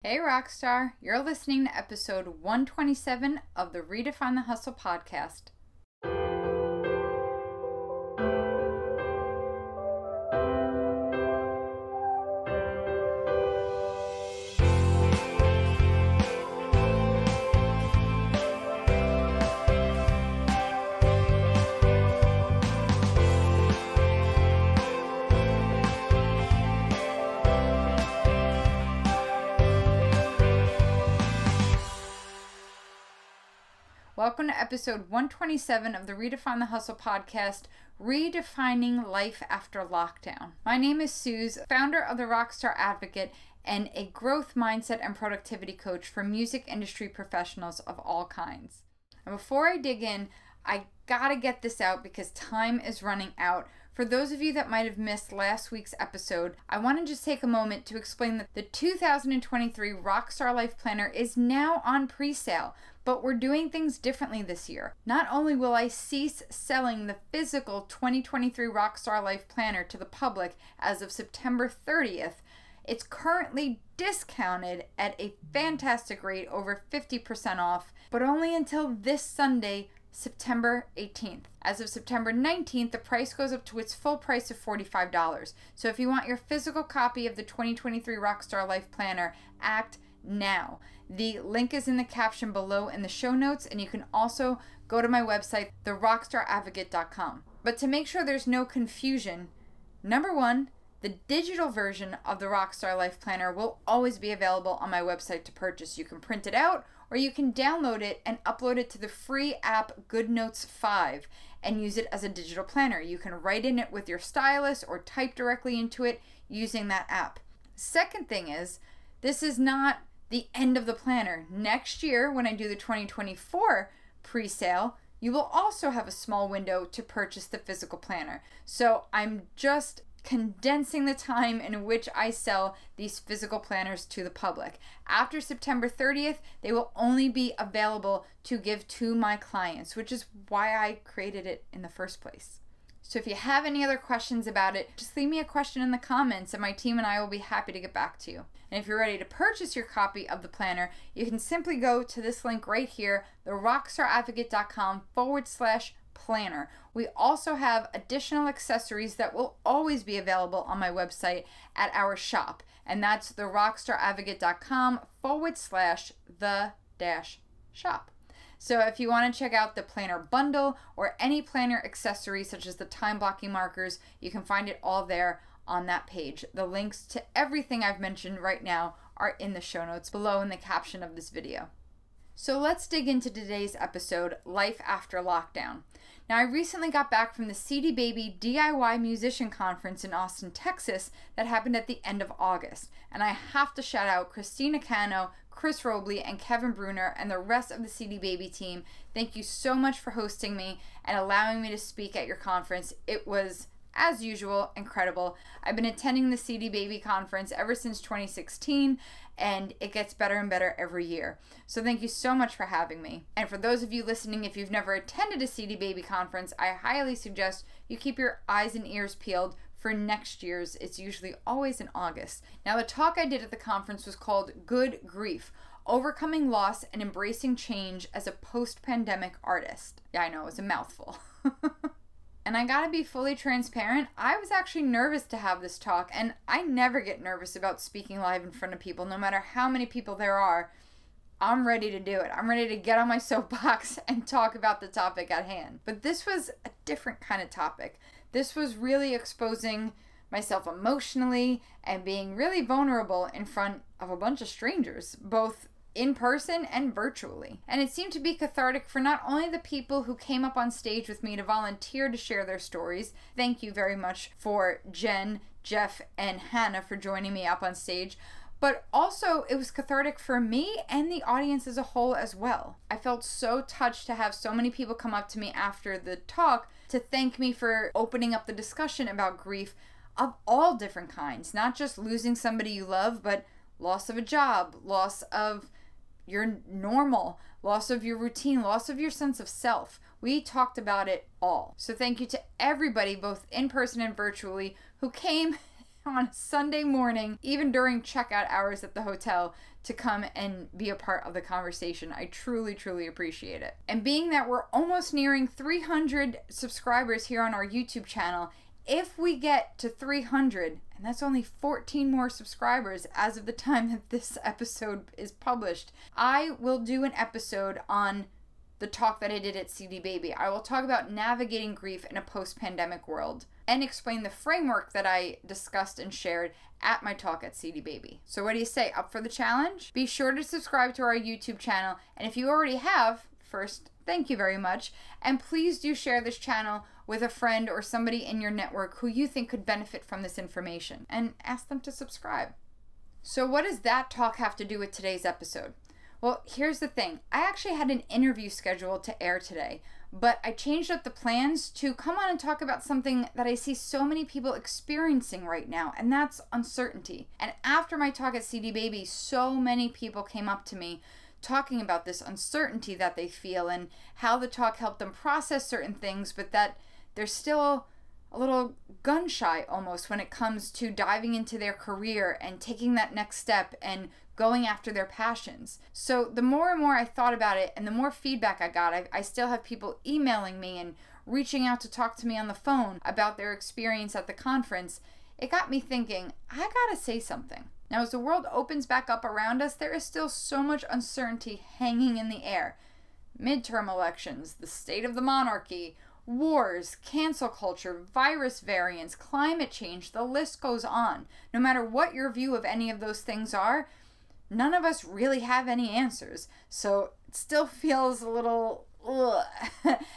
Hey Rockstar, you're listening to episode 127 of the Redefine the Hustle podcast. Welcome to episode 127 of the Redefine the Hustle podcast, Redefining Life After Lockdown. My name is Suze, founder of the Rockstar Advocate and a growth mindset and productivity coach for music industry professionals of all kinds. And before I dig in, I gotta get this out because time is running out. For those of you that might have missed last week's episode, I want to just take a moment to explain that the 2023 Rockstar Life Planner is now on pre-sale, but we're doing things differently this year. Not only will I cease selling the physical 2023 Rockstar Life Planner to the public as of September 30th, it's currently discounted at a fantastic rate, over 50% off, but only until this Sunday, September 18th. As of September 19th, the price goes up to its full price of $45. So if you want your physical copy of the 2023 Rockstar Life Planner, act now. The link is in the caption below in the show notes, and you can also go to my website, therockstaradvocate.com. But to make sure there's no confusion, number one, the digital version of the Rockstar Life Planner will always be available on my website to purchase. You can print it out or you can download it and upload it to the free app GoodNotes 5 and use it as a digital planner. You can write in it with your stylus or type directly into it using that app. Second thing is, this is not the end of the planner. Next year, when I do the 2024 pre-sale, you will also have a small window to purchase the physical planner. So I'm just condensing the time in which I sell these physical planners to the public. After September 30th, they will only be available to give to my clients, which is why I created it in the first place. So if you have any other questions about it, just leave me a question in the comments and my team and I will be happy to get back to you. And if you're ready to purchase your copy of the planner, you can simply go to this link right here, therockstaradvocate.com/planner. We also have additional accessories that will always be available on my website at our shop, and that's therockstaradvocate.com/the-shop. So if you want to check out the planner bundle or any planner accessories such as the time blocking markers, you can find it all there on that page. The links to everything I've mentioned right now are in the show notes below in the caption of this video. So let's dig into today's episode, Life After Lockdown. Now, I recently got back from the CD Baby DIY Musician Conference in Austin, Texas that happened at the end of August. And I have to shout out Christina Cano, Chris Robley, and Kevin Bruner, and the rest of the CD Baby team. Thank you so much for hosting me and allowing me to speak at your conference. It was, as usual, incredible. I've been attending the CD Baby conference ever since 2016, and it gets better and better every year. So thank you so much for having me. And for those of you listening, if you've never attended a CD Baby conference, I highly suggest you keep your eyes and ears peeled for next year's. It's usually always in August. Now, the talk I did at the conference was called Good Grief: Overcoming Loss and Embracing Change as a Post-Pandemic Artist. Yeah, I know, it was a mouthful. And I gotta be fully transparent, I was actually nervous to have this talk, and I never get nervous about speaking live in front of people. No matter how many people there are, I'm ready to do it. I'm ready to get on my soapbox and talk about the topic at hand. But this was a different kind of topic. This was really exposing myself emotionally and being really vulnerable in front of a bunch of strangers, both in person and virtually. And it seemed to be cathartic for not only the people who came up on stage with me to volunteer to share their stories. Thank you very much for Jen, Jeff, and Hannah for joining me up on stage. But also it was cathartic for me and the audience as a whole as well. I felt so touched to have so many people come up to me after the talk to thank me for opening up the discussion about grief of all different kinds. Not just losing somebody you love, but loss of a job, loss of your normal, loss of your routine, loss of your sense of self. We talked about it all. So thank you to everybody, both in person and virtually, who came on Sunday morning, even during checkout hours at the hotel, to come and be a part of the conversation. I truly, truly appreciate it. And being that we're almost nearing 300 subscribers here on our YouTube channel, if we get to 300, and that's only 14 more subscribers as of the time that this episode is published, I will do an episode on the talk that I did at CD Baby. I will talk about navigating grief in a post-pandemic world and explain the framework that I discussed and shared at my talk at CD Baby. So what do you say? Up for the challenge? Be sure to subscribe to our YouTube channel, and if you already have, first, thank you very much, and please do share this channel with a friend or somebody in your network who you think could benefit from this information, and ask them to subscribe. So what does that talk have to do with today's episode? Well, here's the thing. I actually had an interview scheduled to air today, but I changed up the plans to come on and talk about something that I see so many people experiencing right now, and that's uncertainty. And after my talk at CD Baby, so many people came up to me talking about this uncertainty that they feel and how the talk helped them process certain things, but that they're still a little gun shy almost when it comes to diving into their career and taking that next step and going after their passions. So the more and more I thought about it and the more feedback I got, I still have people emailing me and reaching out to talk to me on the phone about their experience at the conference. It got me thinking, I gotta say something. Now, as the world opens back up around us, there is still so much uncertainty hanging in the air. Midterm elections, the state of the monarchy, wars, cancel culture, virus variants, climate change, the list goes on. No matter what your view of any of those things are, none of us really have any answers. So it still feels a little ugh.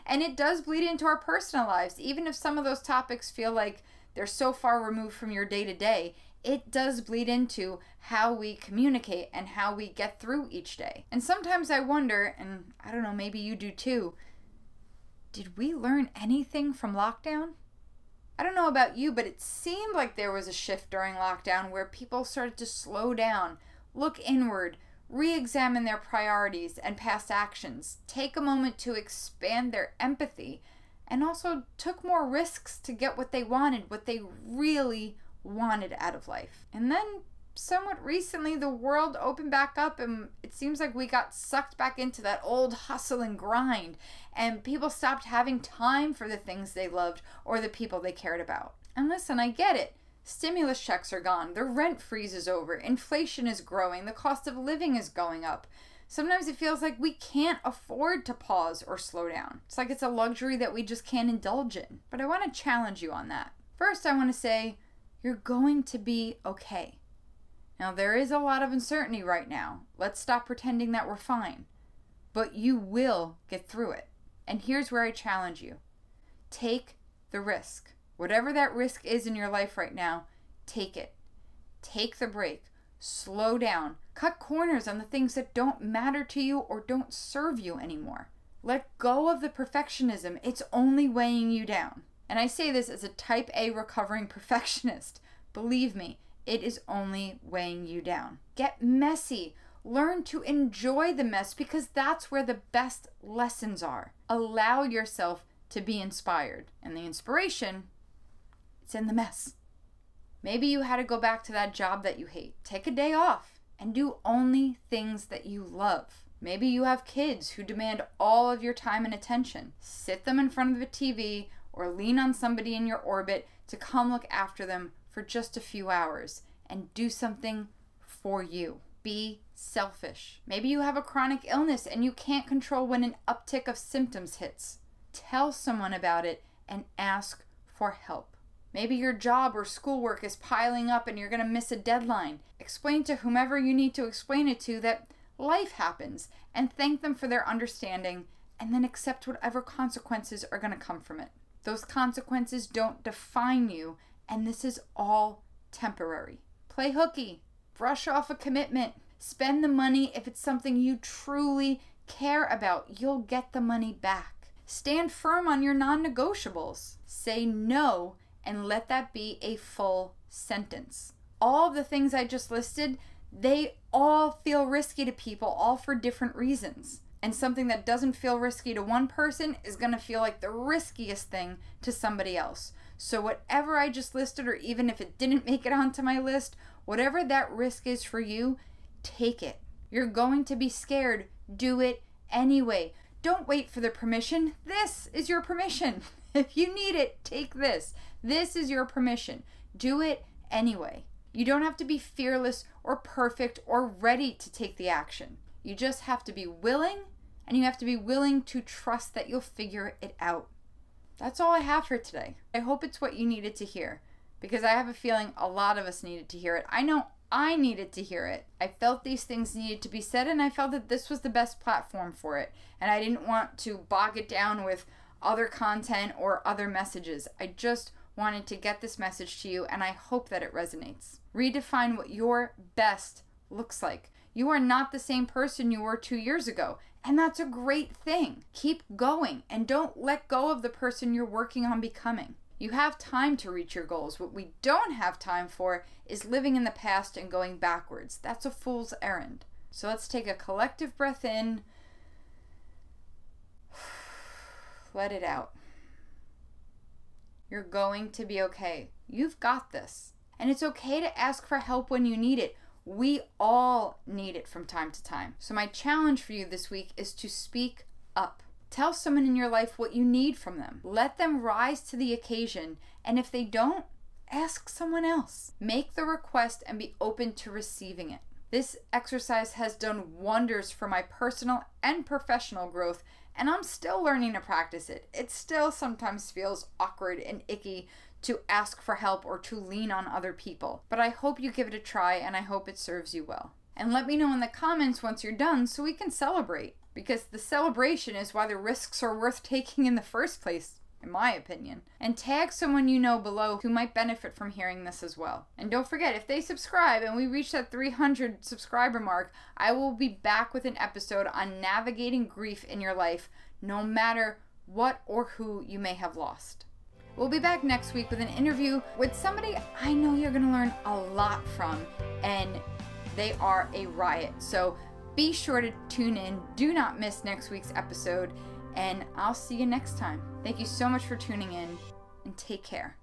And it does bleed into our personal lives. Even if some of those topics feel like they're so far removed from your day-to-day, it does bleed into how we communicate and how we get through each day. And sometimes I wonder, and I don't know, maybe you do too, did we learn anything from lockdown? I don't know about you, but it seemed like there was a shift during lockdown where people started to slow down, look inward, re-examine their priorities and past actions, take a moment to expand their empathy, and also took more risks to get what they wanted, what they really wanted out of life. And then somewhat recently the world opened back up and it seems like we got sucked back into that old hustle and grind, and people stopped having time for the things they loved or the people they cared about. And listen, I get it. Stimulus checks are gone, the rent freeze is over, inflation is growing, the cost of living is going up. Sometimes it feels like we can't afford to pause or slow down. It's like it's a luxury that we just can't indulge in. But I want to challenge you on that. First, I want to say, you're going to be okay. Now, there is a lot of uncertainty right now. Let's stop pretending that we're fine. But you will get through it. And here's where I challenge you. Take the risk. Whatever that risk is in your life right now, take it. Take the break. Slow down. Cut corners on the things that don't matter to you or don't serve you anymore. Let go of the perfectionism. It's only weighing you down. And I say this as a type A recovering perfectionist. Believe me, it is only weighing you down. Get messy. Learn to enjoy the mess because that's where the best lessons are. Allow yourself to be inspired. And the inspiration, it's in the mess. Maybe you had to go back to that job that you hate. Take a day off and do only things that you love. Maybe you have kids who demand all of your time and attention. Sit them in front of the TV or lean on somebody in your orbit to come look after them for just a few hours and do something for you. Be selfish. Maybe you have a chronic illness and you can't control when an uptick of symptoms hits. Tell someone about it and ask for help. Maybe your job or schoolwork is piling up and you're going to miss a deadline. Explain to whomever you need to explain it to that life happens and thank them for their understanding, and then accept whatever consequences are going to come from it. Those consequences don't define you, and this is all temporary. Play hooky. Brush off a commitment. Spend the money if it's something you truly care about. You'll get the money back. Stand firm on your non-negotiables. Say no and let that be a full sentence. All of the things I just listed, they all feel risky to people, all for different reasons. And something that doesn't feel risky to one person is going to feel like the riskiest thing to somebody else. So whatever I just listed, or even if it didn't make it onto my list, whatever that risk is for you, take it. You're going to be scared. Do it anyway. Don't wait for the permission. This is your permission. If you need it, take this. This is your permission. Do it anyway. You don't have to be fearless or perfect or ready to take the action. You just have to be willing, and you have to be willing to trust that you'll figure it out. That's all I have for today. I hope it's what you needed to hear, because I have a feeling a lot of us needed to hear it. I know I needed to hear it. I felt these things needed to be said, and I felt that this was the best platform for it. And I didn't want to bog it down with other content or other messages. I just wanted to get this message to you, and I hope that it resonates. Redefine what your best looks like. You are not the same person you were 2 years ago, and that's a great thing. Keep going, and don't let go of the person you're working on becoming. You have time to reach your goals. What we don't have time for is living in the past and going backwards. That's a fool's errand. So let's take a collective breath in. Let it out. You're going to be okay. You've got this. And it's okay to ask for help when you need it. We all need it from time to time. So my challenge for you this week is to speak up. Tell someone in your life what you need from them. Let them rise to the occasion. And if they don't, ask someone else. Make the request and be open to receiving it. This exercise has done wonders for my personal and professional growth, and I'm still learning to practice it. It still sometimes feels awkward and icky to ask for help or to lean on other people. But I hope you give it a try, and I hope it serves you well. And let me know in the comments once you're done so we can celebrate. Because the celebration is why the risks are worth taking in the first place, in my opinion. And tag someone you know below who might benefit from hearing this as well. And don't forget, if they subscribe and we reach that 300 subscriber mark, I will be back with an episode on navigating grief in your life, no matter what or who you may have lost. We'll be back next week with an interview with somebody I know you're going to learn a lot from, and they are a riot. So be sure to tune in. Do not miss next week's episode, and I'll see you next time. Thank you so much for tuning in, and take care.